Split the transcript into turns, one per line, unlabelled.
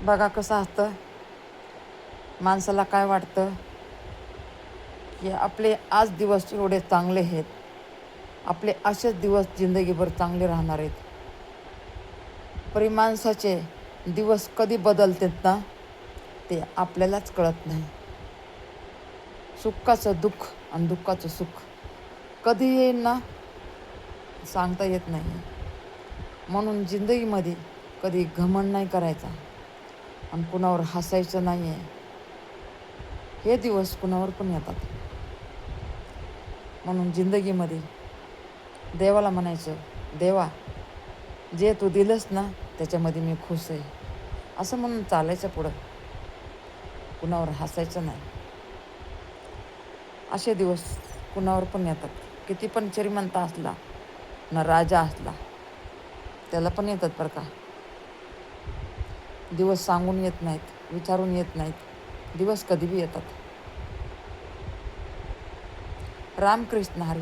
बघा कसं असतं, माणसाला काय वाटतं की आपले आज दिवस एवढे चांगले आहेत, आपले असेच दिवस जिंदगीभर चांगले राहणार आहेत. परी माणसाचे दिवस कधी बदलतात ना, ते आपल्यालाच कळत नाही. सुखाचं दुःख आणि दुःखाचं सुख कधी येईल ना, सांगता येत नाही. म्हणून जिंदगीमध्ये कधी घमंड नाही करायचा आणि कुणावर हसायचं नाही आहे. हे दिवस कुणावर पण येतात. म्हणून जिंदगीमध्ये देवाला म्हणायचं, देवा जे तू दिलंस ना त्याच्यामध्ये मी खुश आहे, असं म्हणून चालायचं पुढं. कुणावर हसायचं नाही. असे दिवस कुणावर पण येतात. किती पण श्रीमंत असला ना, राजा असला, त्याला पण येतात बरं का. दिवस सांगून येत नाहीत, विचारून येत नाहीत, दिवस कधी बी येतात. रामकृष्ण हरी.